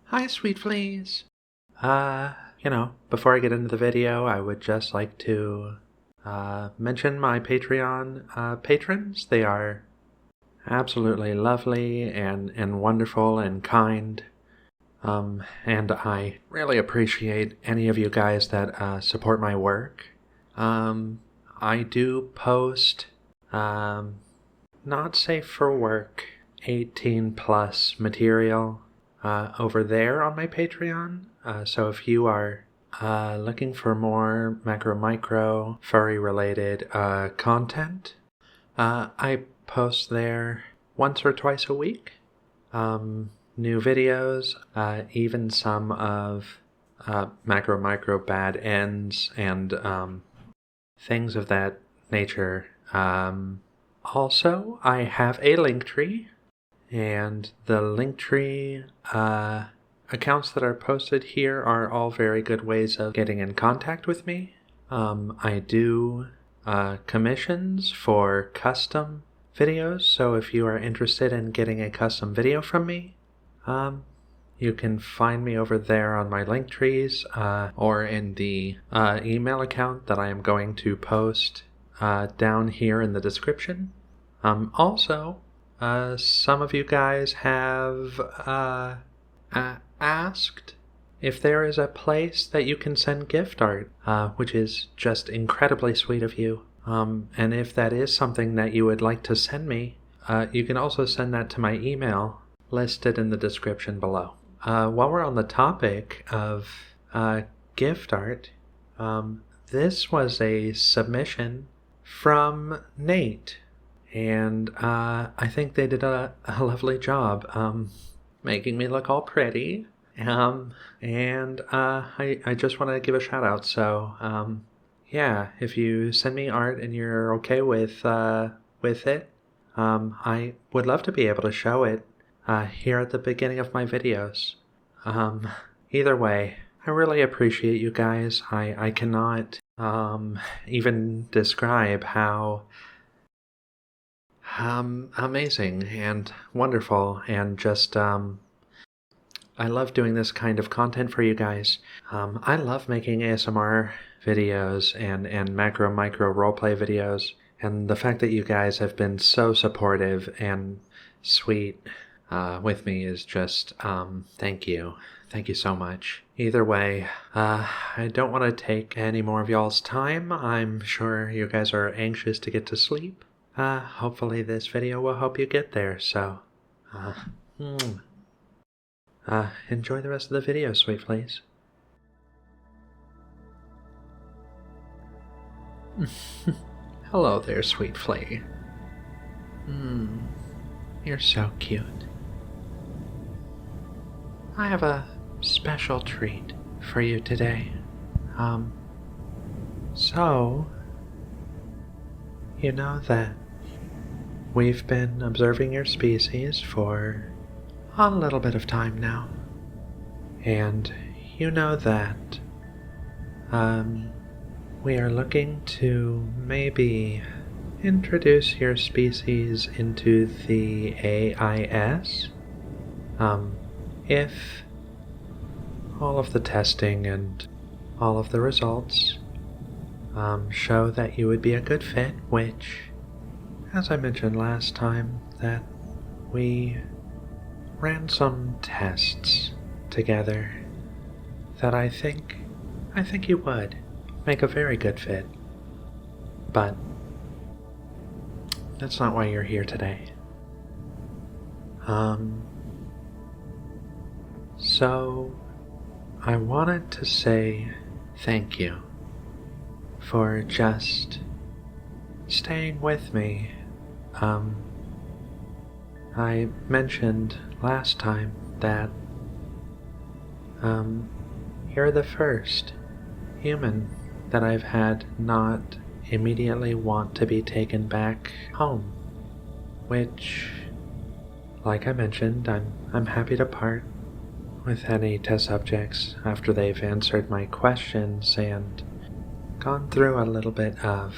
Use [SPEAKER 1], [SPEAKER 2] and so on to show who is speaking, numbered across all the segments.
[SPEAKER 1] Hi, sweet fleas. Before I get into the video, I would just like to mention my Patreon patrons. They are absolutely lovely and wonderful and kind. And I really appreciate any of you guys that support my work. I do post not safe for work 18 plus material over there on my Patreon. So if you are looking for more macro-micro furry related content, I post there once or twice a week. New videos, even some of macro-micro bad ends and things of that nature. Also, I have a Linktree, and the Linktree accounts that are posted here are all very good ways of getting in contact with me. I do commissions for custom videos, so if you are interested in getting a custom video from me, you can find me over there on my Linktrees or in the email account that I am going to post down here in the description. Also, some of you guys have asked if there is a place that you can send gift art, which is just incredibly sweet of you. And if that is something that you would like to send me, you can also send that to my email listed in the description below. While we're on the topic of gift art, this was a submission from Nate, and I think they did a lovely job making me look all pretty, and I just want to give a shout out. So yeah, if you send me art and you're okay with it, I would love to be able to show it here at the beginning of my videos. Either way, I really appreciate you guys. I cannot even describe how amazing and wonderful and just I love doing this kind of content for you guys. I love making ASMR videos and macro-micro roleplay videos, and the fact that you guys have been so supportive and sweet with me is just thank you. Thank you so much. Either way, I don't want to take any more of y'all's time. I'm sure you guys are anxious to get to sleep. Hopefully this video will help you get there, so enjoy the rest of the video, sweet fleas. Hello there, sweet flea. You're so cute. I have a special treat for you today. So, you know that we've been observing your species for a little bit of time now. And you know that we are looking to maybe introduce your species into the AIS. If all of the testing and all of the results show that you would be a good fit, which, as I mentioned last time, that we ran some tests together that I think you would make a very good fit. But that's not why you're here today. So I wanted to say thank you for just staying with me. I mentioned last time that you're the first human that I've had not immediately want to be taken back home, which, like I mentioned, I'm happy to part with any test subjects after they've answered my questions and gone through a little bit of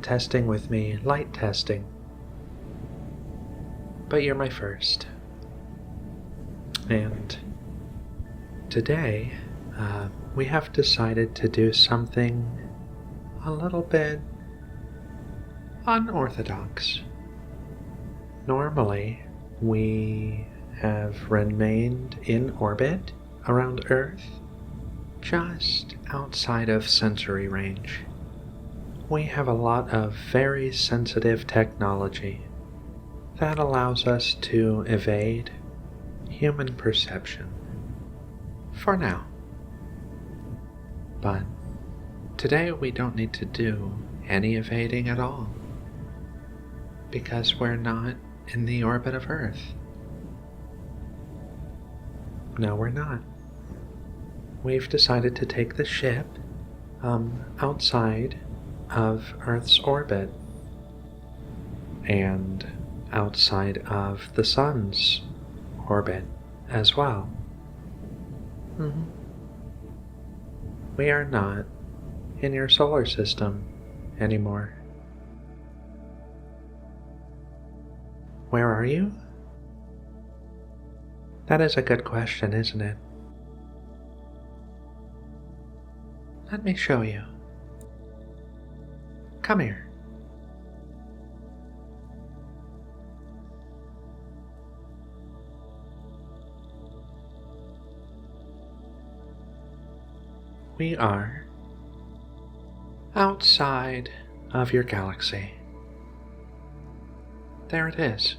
[SPEAKER 1] testing with me, light testing. But you're my first. And Today, we have decided to do something a little bit unorthodox. Normally, we have remained in orbit around Earth, just outside of sensory range. We have a lot of very sensitive technology that allows us to evade human perception. For now. But today we don't need to do any evading at all, because we're not in the orbit of Earth. No, we're not. We've decided to take the ship outside of Earth's orbit and outside of the Sun's orbit as well. We are not in your solar system anymore. Where are you? That is a good question, isn't it? Let me show you. Come here. We are outside of your galaxy. There it is.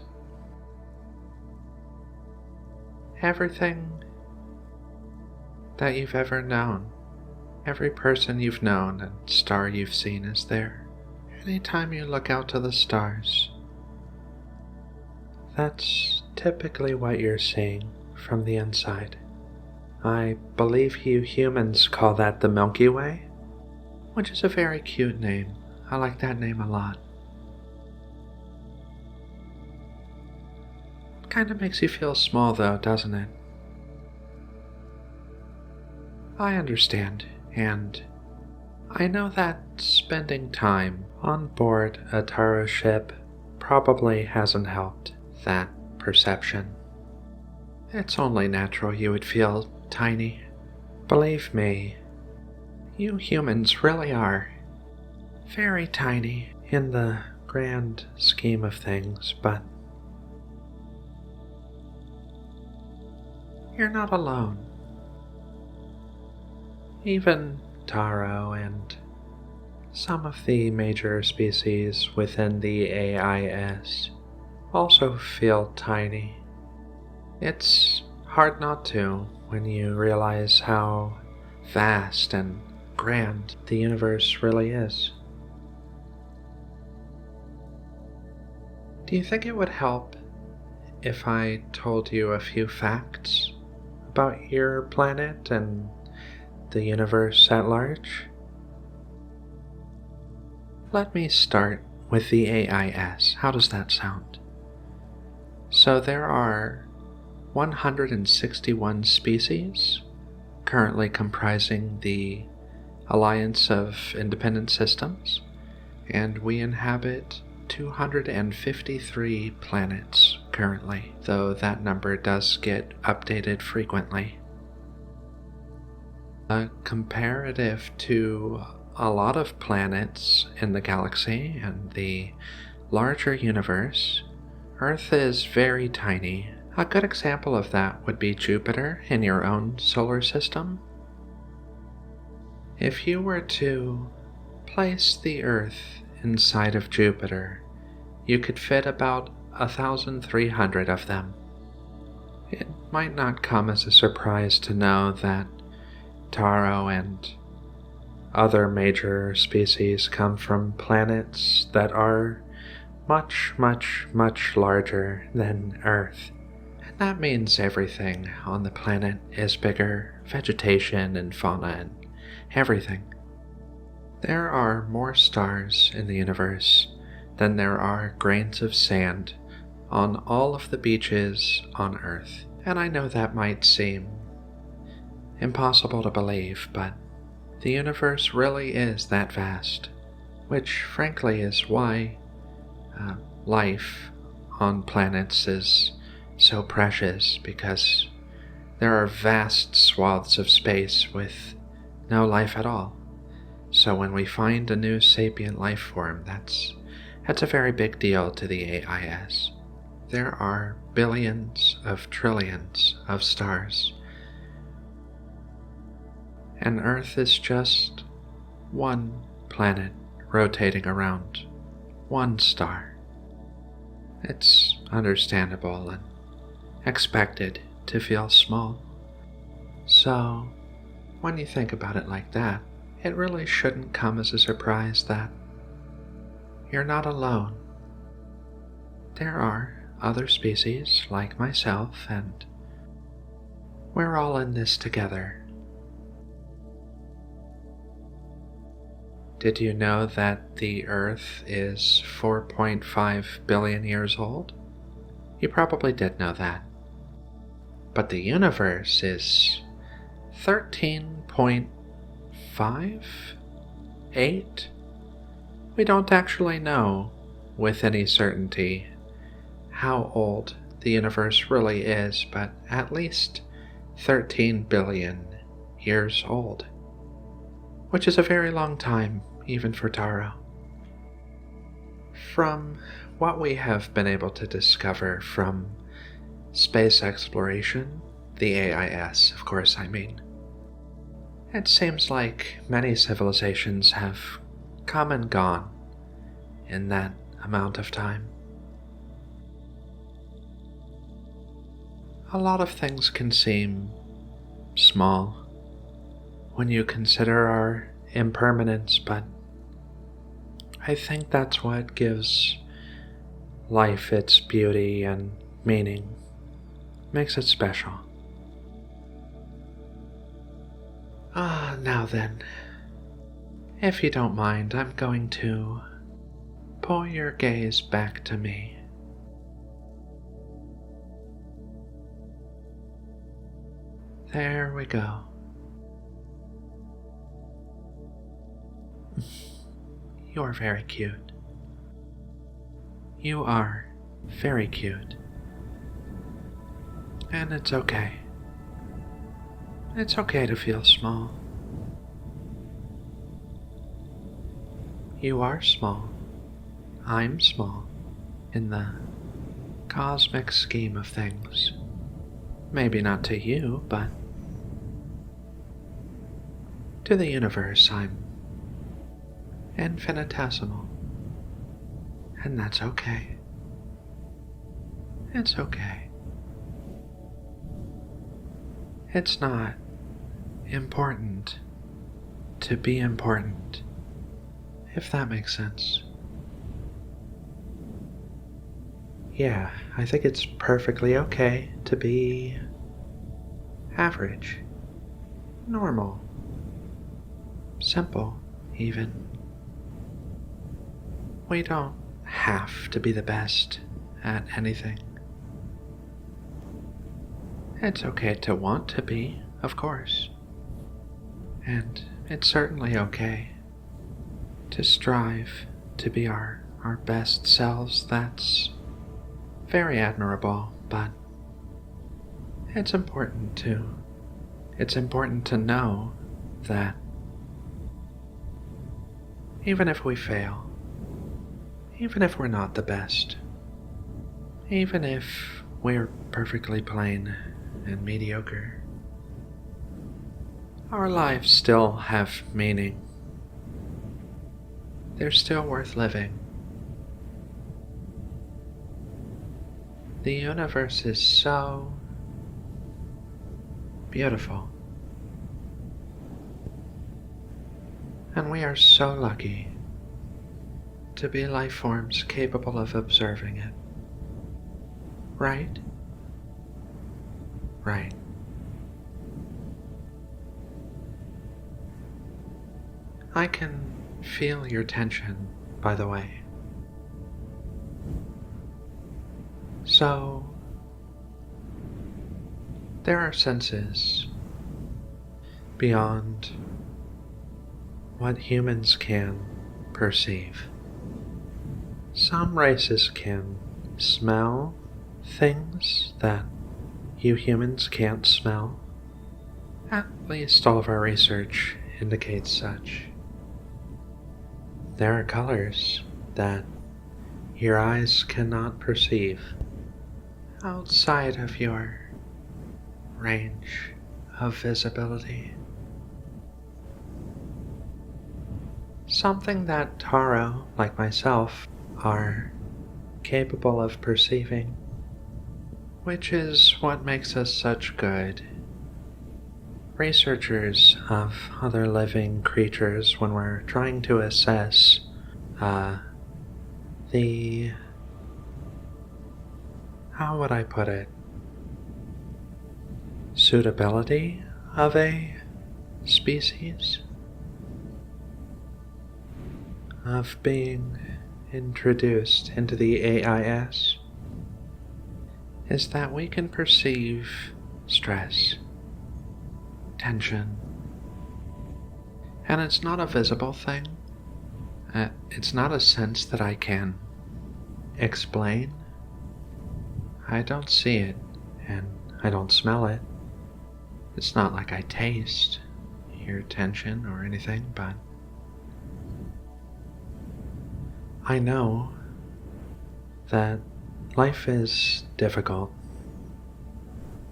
[SPEAKER 1] Everything that you've ever known, every person you've known and star you've seen is there. Anytime you look out to the stars, that's typically what you're seeing from the inside. I believe you humans call that the Milky Way, which is a very cute name. I like that name a lot. Kind of makes you feel small though, doesn't it? I understand, and I know that spending time on board a Taro ship probably hasn't helped that perception. It's only natural you would feel tiny. Believe me, you humans really are very tiny in the grand scheme of things, but you're not alone. Even Taro and some of the major species within the AIS also feel tiny. It's hard not to when you realize how vast and grand the universe really is. Do you think it would help if I told you a few facts about your planet and the universe at large? Let me start with the AIS. How does that sound? So there are 161 species currently comprising the Alliance of Independent Systems, and we inhabit 253 planets currently, though that number does get updated frequently. Comparative to a lot of planets in the galaxy and the larger universe, Earth is very tiny. A good example of that would be Jupiter in your own solar system. If you were to place the Earth inside of Jupiter, you could fit about 1,300 of them. It might not come as a surprise to know that Taro and other major species come from planets that are much, much, much larger than Earth. And that means everything on the planet is bigger, vegetation and fauna and everything. There are more stars in the universe than there are grains of sand on all of the beaches on Earth. And I know that might seem impossible to believe, but the universe really is that vast, which frankly is why life on planets is so precious, because There are vast swaths of space with no life at all. So when we find a new sapient life form, that's a very big deal to the AIS. There are billions of trillions of stars. And Earth is just one planet rotating around one star. It's understandable and expected to feel small. So, when you think about it like that, it really shouldn't come as a surprise that you're not alone. There are other species like myself, and we're all in this together. Did you know that the Earth is 4.5 billion years old? You probably did know that. But the universe is 13.58? We don't actually know with any certainty how old the universe really is, but at least 13 billion years old, which is a very long time, even for Taro. From what we have been able to discover from space exploration, the AIS, of course, it seems like many civilizations have come and gone in that amount of time. A lot of things can seem small when you consider our impermanence, but I think that's what gives life its beauty and meaning, makes it special. Now then, if you don't mind, I'm going to pull your gaze back to me. There we go. You're very cute. You are very cute. And it's okay. It's okay to feel small. You are small. I'm small in the cosmic scheme of things. Maybe not to you, but to the universe I'm infinitesimal. And that's okay. It's okay. It's not important to be important, if that makes sense. Yeah, I think it's perfectly okay to be average, normal, simple, even. We don't have to be the best at anything. It's okay to want to be, of course. And it's certainly okay to strive to be our best selves. That's very admirable, but it's important too. It's important to know that even if we fail, even if we're not the best, even if we're perfectly plain and mediocre, our lives still have meaning. They're still worth living. The universe is so beautiful. And we are so lucky to be life forms capable of observing it. Right? Right. I can feel your tension, by the way. So, there are senses beyond what humans can perceive. Some races can smell things that You humans can't smell. At least all of our research indicates such. There are colors that your eyes cannot perceive outside of your range of visibility. Something that Taro, like myself, are capable of perceiving, which is what makes us such good researchers of other living creatures when we're trying to assess the, how would I put it, suitability of a species, of being introduced into the AIS, is that we can perceive stress, tension, and it's not a visible thing. It's not a sense that I can explain. I don't see it, and I don't smell it. It's not like I taste, hear tension or anything, but I know that life is difficult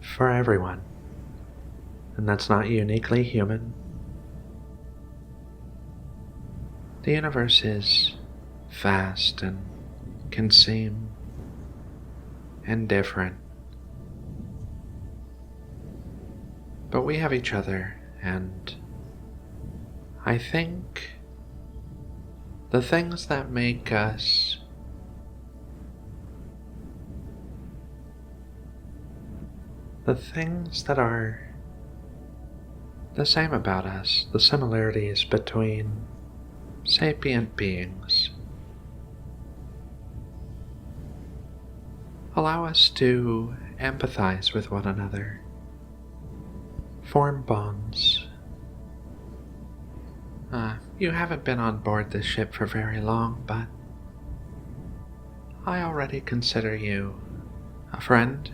[SPEAKER 1] for everyone, and that's not uniquely human. The universe is vast and can seem indifferent, but we have each other, and I think the things that make us the things that are the same about us, the similarities between sapient beings, allow us to empathize with one another, form bonds. You haven't been on board this ship for very long, but I already consider you a friend,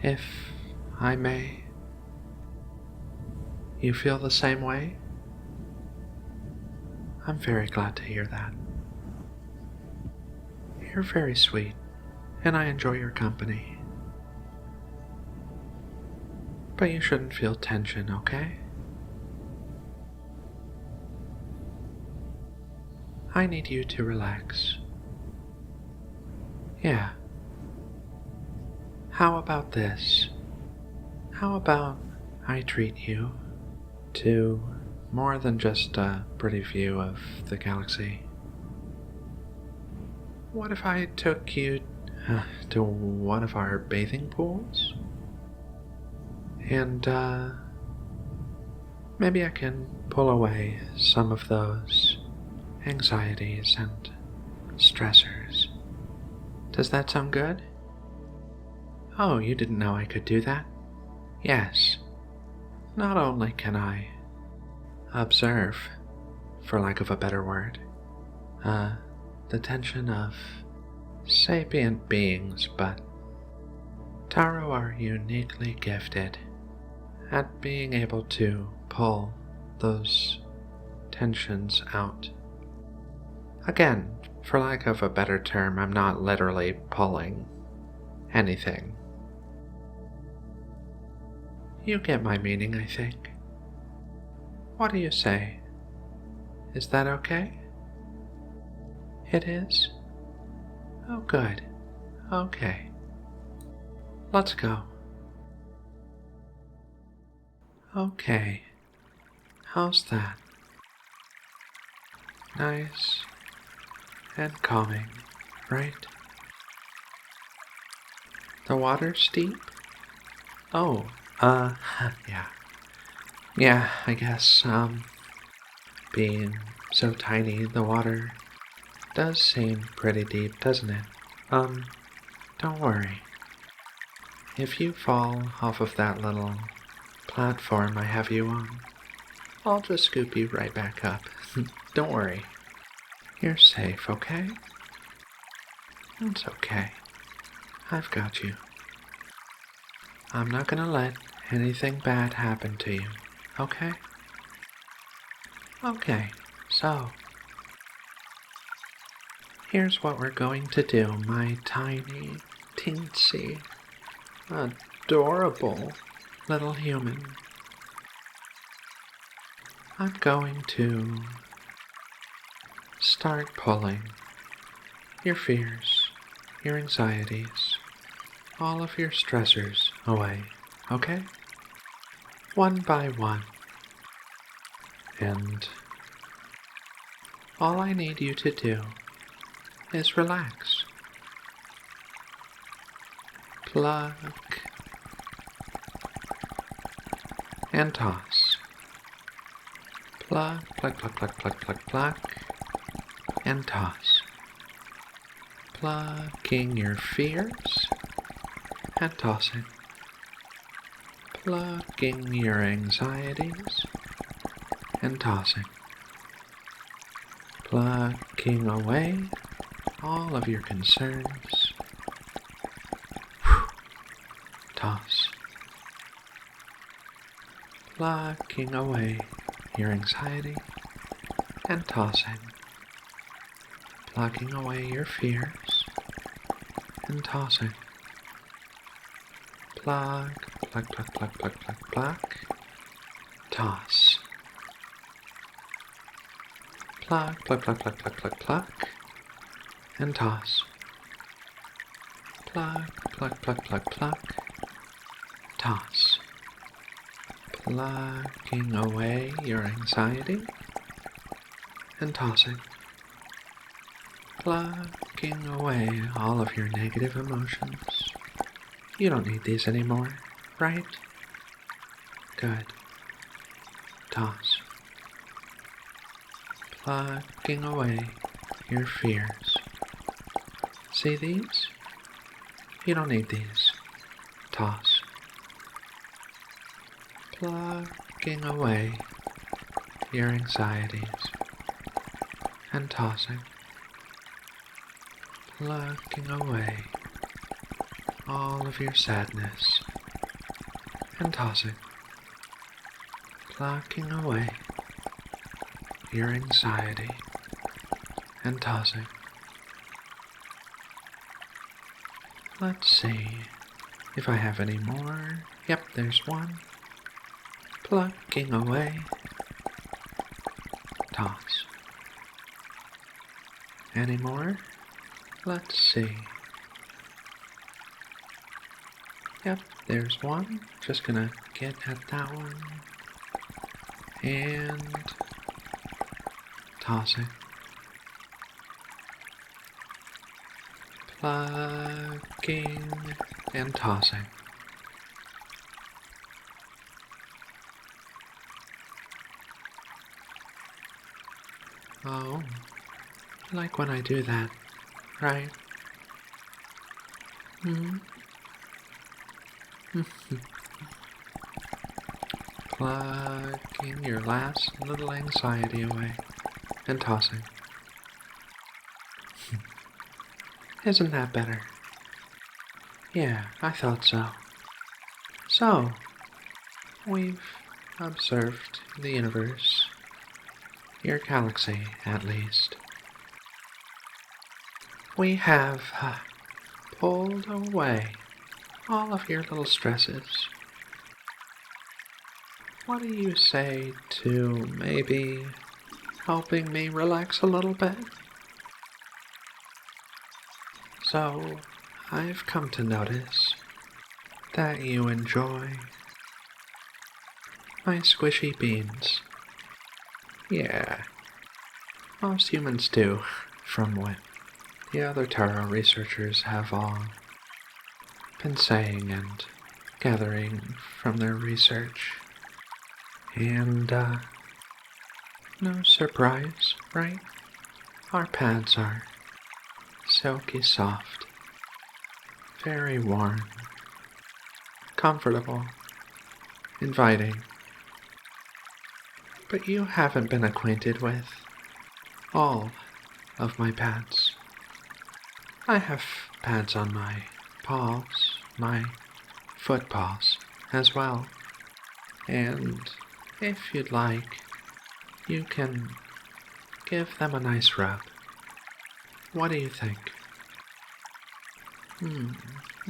[SPEAKER 1] if I may. You feel the same way? I'm very glad to hear that. You're very sweet, and I enjoy your company. But you shouldn't feel tension, okay? I need you to relax. Yeah. How about this? How about I treat you to more than just a pretty view of the galaxy? What if I took you to one of our bathing pools? And maybe I can pull away some of those anxieties and stressors. Does that sound good? Oh, you didn't know I could do that? Yes. Not only can I observe, for lack of a better word, the tension of sapient beings, but Taro are uniquely gifted at being able to pull those tensions out. Again, for lack of a better term, I'm not literally pulling anything. You get my meaning, I think. What do you say? Is that okay? It is? Oh, good. Okay. Let's go. Okay. How's that? Nice and calming, right? The water's deep? Oh, yeah. Yeah, I guess, being so tiny, the water does seem pretty deep, doesn't it? Don't worry. If you fall off of that little platform I have you on, I'll just scoop you right back up. Don't worry. You're safe, okay? It's okay. I've got you. I'm not gonna let anything bad happen to you, okay? Okay, so here's what we're going to do, my tiny, teensy, adorable little human. I'm going to start pulling your fears, your anxieties, all of your stressors away, okay? One by one. And all I need you to do is relax. Pluck and toss. Pluck, pluck, pluck, pluck, pluck, pluck, pluck, and toss. Plucking your fears and tossing. Plucking your anxieties and tossing. Plucking away all of your concerns. Toss. Plucking away your anxiety and tossing. Plucking away your fears and tossing. Pluck, pluck, pluck, pluck, pluck, pluck, pluck. Toss. Pluck, pluck, pluck, pluck, pluck, pluck, pluck. And toss. Pluck, pluck, pluck, pluck, pluck. Toss. Plucking away your anxiety and tossing. Plucking away all of your negative emotions. You don't need these anymore, right? Good. Toss. Plucking away your fears. See these? You don't need these. Toss. Plucking away your anxieties and tossing. Plucking away all of your sadness and tossing. Plucking away your anxiety and tossing. Let's see if I have any more. Yep, there's one. Plucking away. Toss. Any more? Let's see. Yep, there's one. Just gonna get at that one. And tossing. Plucking and tossing. Oh, you like when I do that, right? Plucking your last little anxiety away and tossing. Isn't that better? Yeah, I thought so. So, we've observed the universe, your galaxy at least. We have pulled away all of your little stresses. What do you say to maybe helping me relax a little bit? So, I've come to notice that you enjoy my squishy beans. Yeah, most humans do, from what the other tarot researchers have all been saying and gathering from their research. And, no surprise, right? Our pads are silky soft, very warm, comfortable, inviting. But you haven't been acquainted with all of my pads. I have pads on my paws, my foot paws as well. And if you'd like, you can give them a nice rub. What do you think?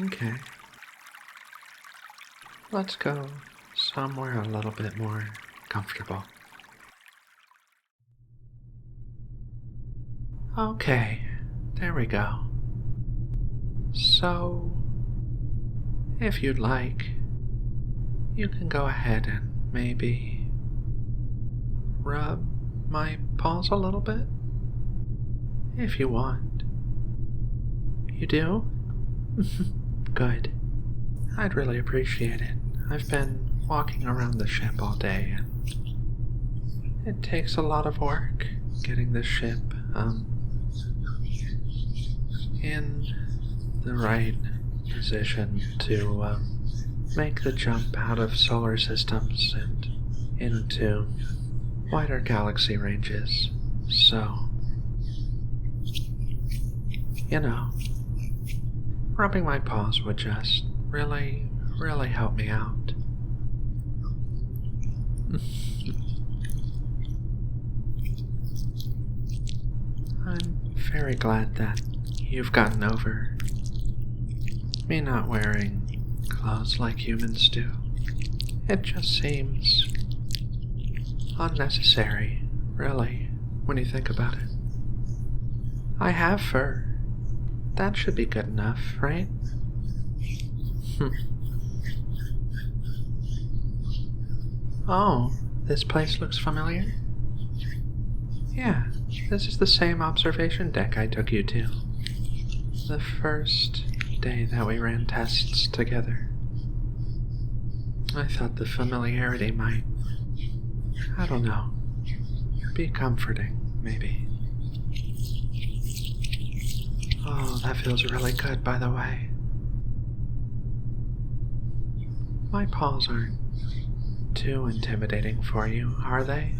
[SPEAKER 1] Okay. Let's go somewhere a little bit more comfortable. Okay, there we go. So, if you'd like, you can go ahead and maybe rub my paws a little bit, if you want. You do? Good. I'd really appreciate it. I've been walking around the ship all day, and it takes a lot of work getting the ship, in the right position to, make the jump out of solar systems and into wider galaxy ranges. So, rubbing my paws would just really help me out. I'm very glad that you've gotten over me not wearing clothes like humans do. It just seems unnecessary, really, when you think about it. I have fur. That should be good enough, right? Oh, this place looks familiar? Yeah, this is the same observation deck I took you to. The first day that we ran tests together. I thought the familiarity might, I don't know, be comforting, maybe. Oh, that feels really good, by the way. My paws aren't too intimidating for you, are they?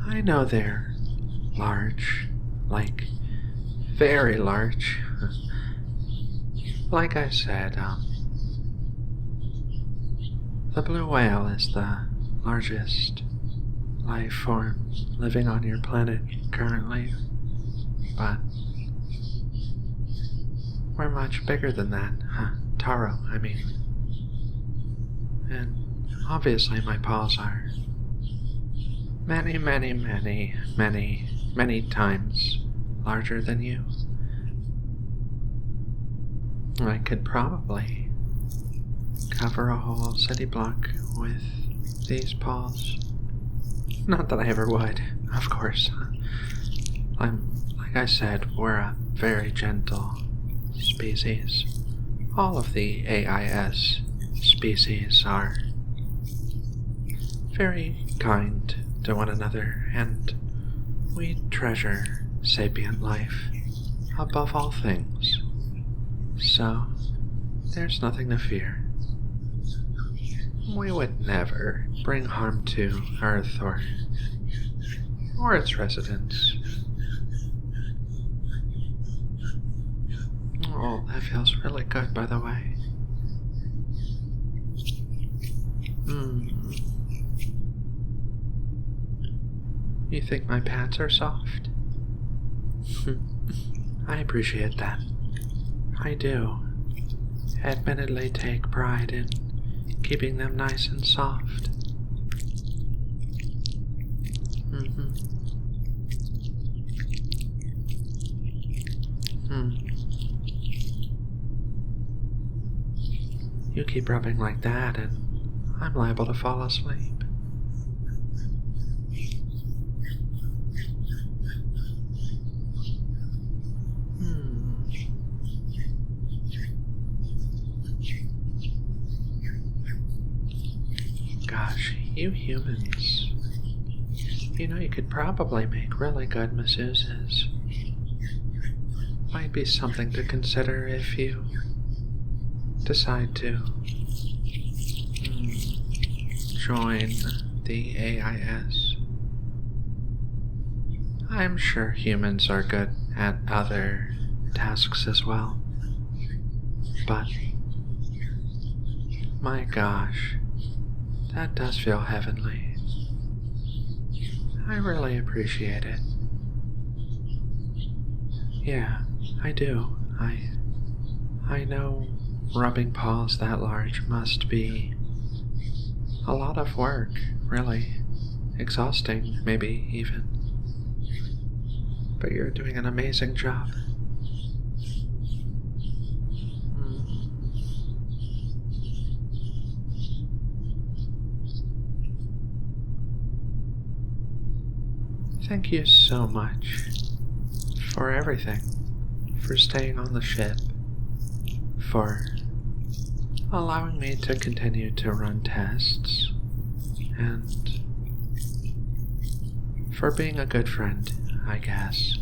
[SPEAKER 1] I know they're large, like very large. Like I said, the blue whale is the largest life form living on your planet currently, but we're much bigger than that, Taro, I mean. And obviously my paws are many times larger than you. I could probably cover a whole city block with these paws. Not that I ever would, of course. Like I said, we're a very gentle species. All of the AIS species are very kind to one another, and we treasure sapient life above all things. So, there's nothing to fear. We would never bring harm to Earth or its residents. Oh, that feels really good, by the way. You think my pats are soft? I appreciate that. I do. Admittedly take pride in keeping them nice and soft. You keep rubbing like that and I'm liable to fall asleep. Gosh, you humans. You could probably make really good masseuses. Might be something to consider if you decide to join the AIS. I'm sure humans are good at other tasks as well, but My gosh, that does feel heavenly. I really appreciate it. Yeah, I do. I know rubbing paws that large must be a lot of work, really. Exhausting, maybe, even. But you're doing an amazing job. Thank you so much for everything, for staying on the ship, for allowing me to continue to run tests, and for being a good friend, I guess.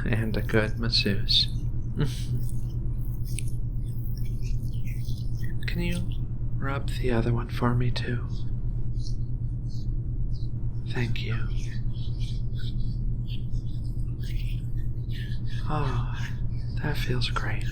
[SPEAKER 1] And a good masseuse. Can you rub the other one for me too? Thank you. Oh, that feels great.